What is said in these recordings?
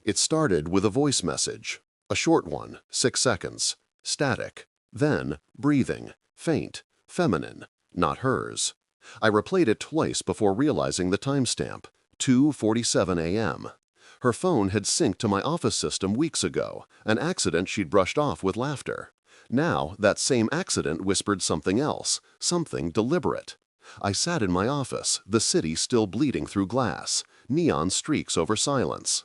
It started with a voice message, a short one, 6 seconds, static, then breathing, faint, feminine, not hers. I replayed it twice before realizing the timestamp, 2:47 a.m. Her phone had synced to my office system weeks ago, an accident she'd brushed off with laughter. Now, that same accident whispered something else, something deliberate. I sat in my office, the city still bleeding through glass, neon streaks over silence.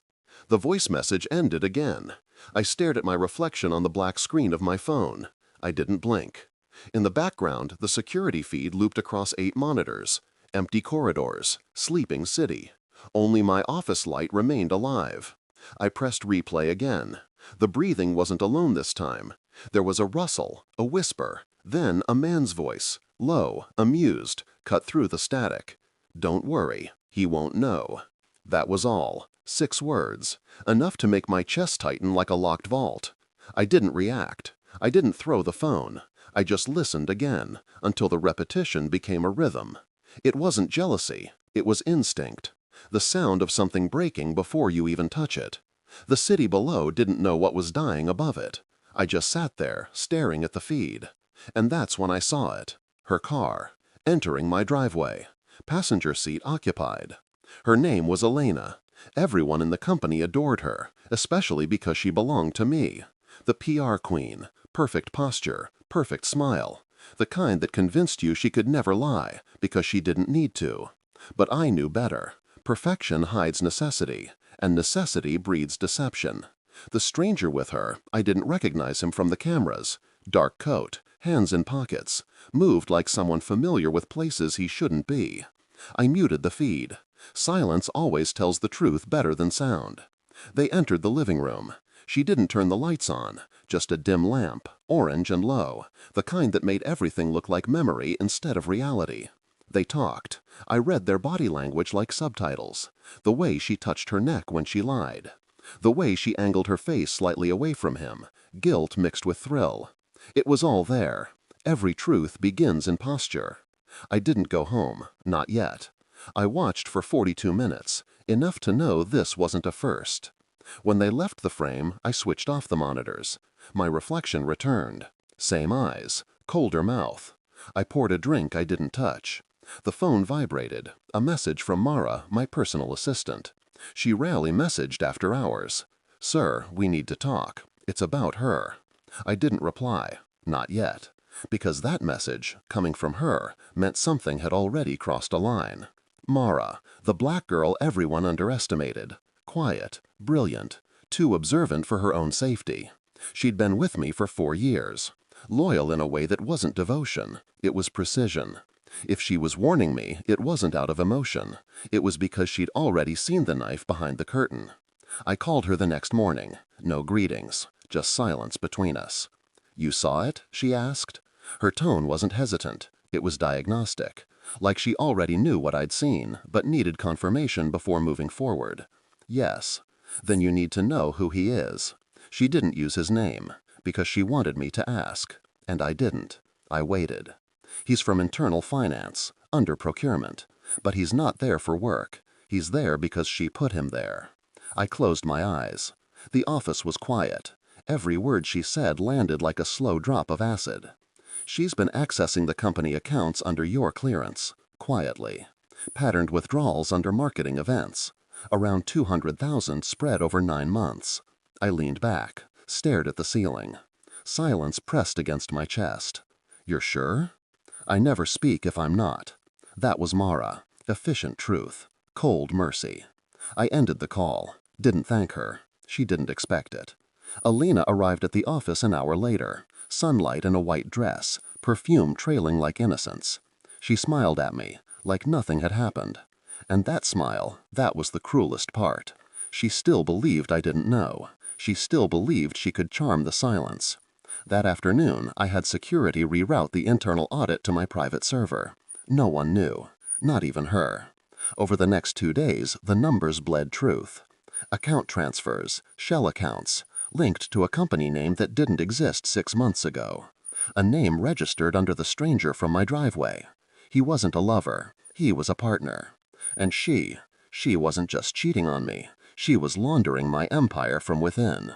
The voice message ended again. I stared at my reflection on the black screen of my phone. I didn't blink. In the background, the security feed looped across 8 monitors, empty corridors, sleeping city. Only my office light remained alive. I pressed replay again. The breathing wasn't alone this time. There was a rustle, a whisper, then a man's voice, low, amused, cut through the static. "Don't worry, he won't know." That was all. 6 words, enough to make my chest tighten like a locked vault. I didn't react. I didn't throw the phone. I just listened again, until the repetition became a rhythm. It wasn't jealousy. It was instinct. The sound of something breaking before you even touch it. The city below didn't know what was dying above it. I just sat there, staring at the feed. And that's when I saw it. Her car, entering my driveway. Passenger seat occupied. Her name was Elena. Everyone in the company adored her, especially because she belonged to me. The PR queen, perfect posture, perfect smile. The kind that convinced you she could never lie, because she didn't need to. But I knew better. Perfection hides necessity, and necessity breeds deception. The stranger with her, I didn't recognize him from the cameras. Dark coat, hands in pockets, moved like someone familiar with places he shouldn't be. I muted the feed. Silence always tells the truth better than sound. They entered the living room. She didn't turn the lights on, just a dim lamp, orange and low, the kind that made everything look like memory instead of reality. They talked. I read their body language like subtitles. The way she touched her neck when she lied. The way she angled her face slightly away from him, guilt mixed with thrill. It was all there. Every truth begins in posture. I didn't go home, not yet. I watched for 42 minutes, enough to know this wasn't a first. When they left the frame, I switched off the monitors. My reflection returned. Same eyes, colder mouth. I poured a drink I didn't touch. The phone vibrated, a message from Mara, my personal assistant. She rarely messaged after hours. "Sir, we need to talk. It's about her." I didn't reply, not yet, because that message, coming from her, meant something had already crossed a line. Mara, the black girl everyone underestimated. Quiet, brilliant, too observant for her own safety. She'd been with me for 4 years. Loyal in a way that wasn't devotion, it was precision. If she was warning me, it wasn't out of emotion. It was because she'd already seen the knife behind the curtain. I called her the next morning. No greetings, just silence between us. "You saw it?" she asked. Her tone wasn't hesitant. It was diagnostic, like she already knew what I'd seen, but needed confirmation before moving forward. "Yes." "Then you need to know who he is." She didn't use his name, because she wanted me to ask, and I didn't. I waited. "He's from internal finance, under procurement, but he's not there for work. He's there because she put him there." I closed my eyes. The office was quiet. Every word she said landed like a slow drop of acid. "She's been accessing the company accounts under your clearance, quietly. Patterned withdrawals under marketing events. Around 200,000 spread over 9 months. I leaned back, stared at the ceiling. Silence pressed against my chest. "You're sure?" "I never speak if I'm not." That was Mara. Efficient truth. Cold mercy. I ended the call. Didn't thank her. She didn't expect it. Alina arrived at the office an hour later. Sunlight in a white dress, perfume trailing like innocence. She smiled at me, like nothing had happened. And that smile, that was the cruelest part. She still believed I didn't know. She still believed she could charm the silence. That afternoon, I had security reroute the internal audit to my private server. No one knew, not even her. Over the next 2 days, the numbers bled truth. Account transfers, shell accounts, linked to a company name that didn't exist 6 months ago. A name registered under the stranger from my driveway. He wasn't a lover. He was a partner. And she wasn't just cheating on me. She was laundering my empire from within.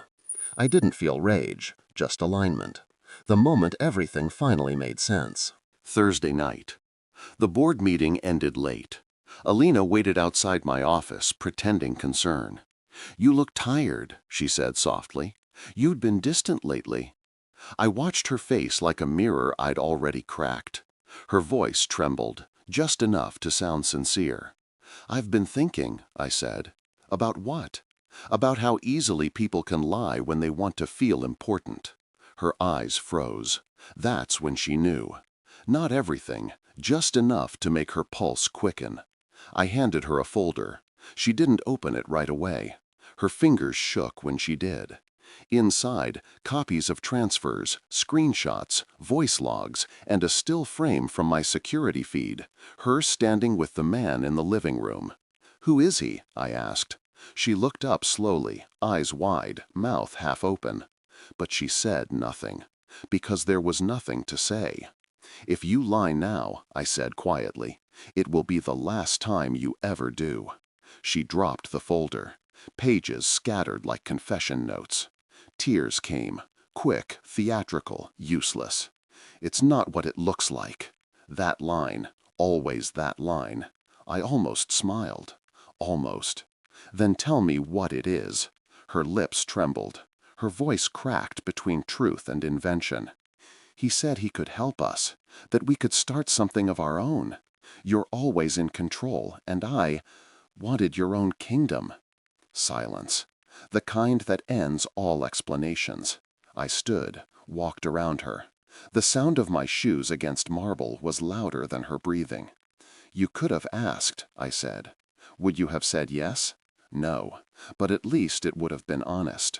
I didn't feel rage, just alignment. The moment everything finally made sense. Thursday night. The board meeting ended late. Alina waited outside my office, pretending concern. "You look tired," she said softly. "You'd been distant lately." I watched her face like a mirror I'd already cracked. Her voice trembled, just enough to sound sincere. "I've been thinking," I said. "About what?" "About how easily people can lie when they want to feel important." Her eyes froze. That's when she knew. Not everything, just enough to make her pulse quicken. I handed her a folder. She didn't open it right away. Her fingers shook when she did. Inside, copies of transfers, screenshots, voice logs, and a still frame from my security feed, her standing with the man in the living room. "Who is he?" I asked. She looked up slowly, eyes wide, mouth half open. But she said nothing, because there was nothing to say. "If you lie now," I said quietly, "it will be the last time you ever do." She dropped the folder. Pages scattered like confession notes. Tears came, quick, theatrical, useless. "It's not what it looks like." That line, always that line. I almost smiled. Almost. "Then tell me what it is." Her lips trembled. Her voice cracked between truth and invention. "He said he could help us, that we could start something of our own. You're always in control, and I wanted your own kingdom." Silence. The kind that ends all explanations. I stood, walked around her. The sound of my shoes against marble was louder than her breathing. "You could have asked," I said. "Would you have said yes?" "No, but at least it would have been honest."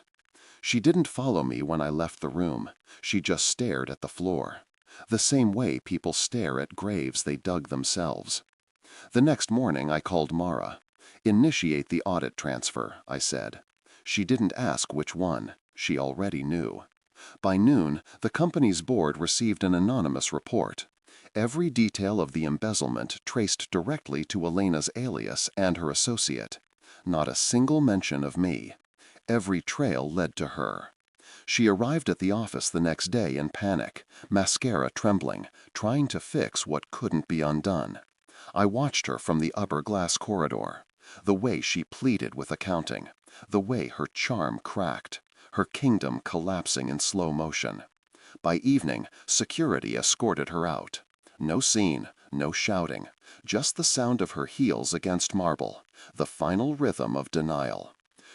She didn't follow me when I left the room. She just stared at the floor. The same way people stare at graves they dug themselves. The next morning I called Mara. "Initiate the audit transfer," I said. She didn't ask which one. She already knew. By noon, the company's board received an anonymous report. Every detail of the embezzlement traced directly to Elena's alias and her associate. Not a single mention of me. Every trail led to her. She arrived at the office the next day in panic, mascara trembling, trying to fix what couldn't be undone. I watched her from the upper glass corridor. The way she pleaded with accounting. The way her charm cracked. Her kingdom collapsing in slow motion. By evening, security escorted her out. No scene, no shouting, just the sound of her heels against marble, the final rhythm of denial.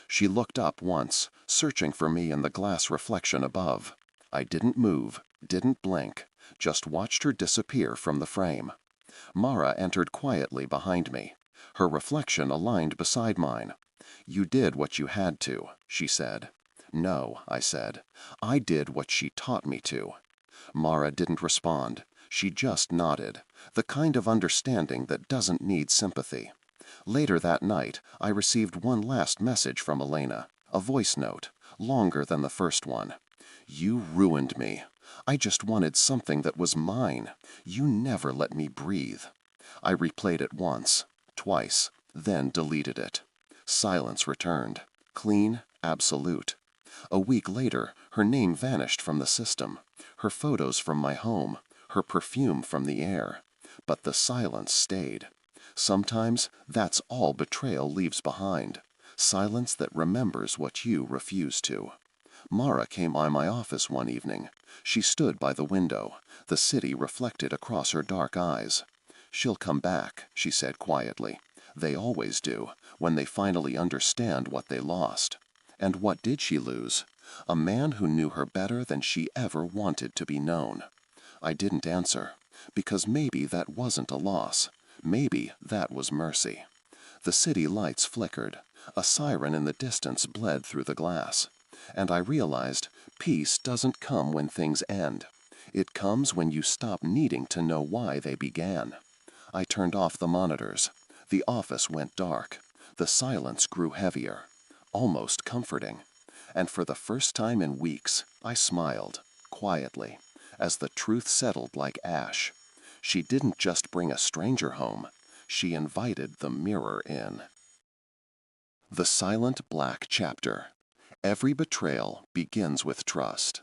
She looked up once, searching for me in the glass reflection above. I didn't move, didn't blink, just watched her disappear from the frame. Mara entered quietly behind me. Her reflection aligned beside mine. "You did what you had to," she said. "No," I said. "I did what she taught me to." Mara didn't respond. She just nodded, the kind of understanding that doesn't need sympathy. Later that night, I received one last message from Elena, a voice note, longer than the first one. "You ruined me. I just wanted something that was mine. You never let me breathe." I replayed it once, twice, then deleted it. Silence returned. Clean, absolute. A week later, her name vanished from the system, her photos from my home, her perfume from the air. But the silence stayed. Sometimes that's all betrayal leaves behind. Silence that remembers what you refuse to. Mara came by my office one evening. She stood by the window, the city reflected across her dark eyes. "She'll come back," she said quietly. "They always do, when they finally understand what they lost." And what did she lose? A man who knew her better than she ever wanted to be known. I didn't answer, because maybe that wasn't a loss. Maybe that was mercy. The city lights flickered. A siren in the distance bled through the glass. And I realized peace doesn't come when things end. It comes when you stop needing to know why they began. I turned off the monitors. The office went dark. The silence grew heavier, almost comforting. And for the first time in weeks, I smiled, quietly, as the truth settled like ash. She didn't just bring a stranger home. She invited the mirror in. The silent black chapter. Every betrayal begins with trust.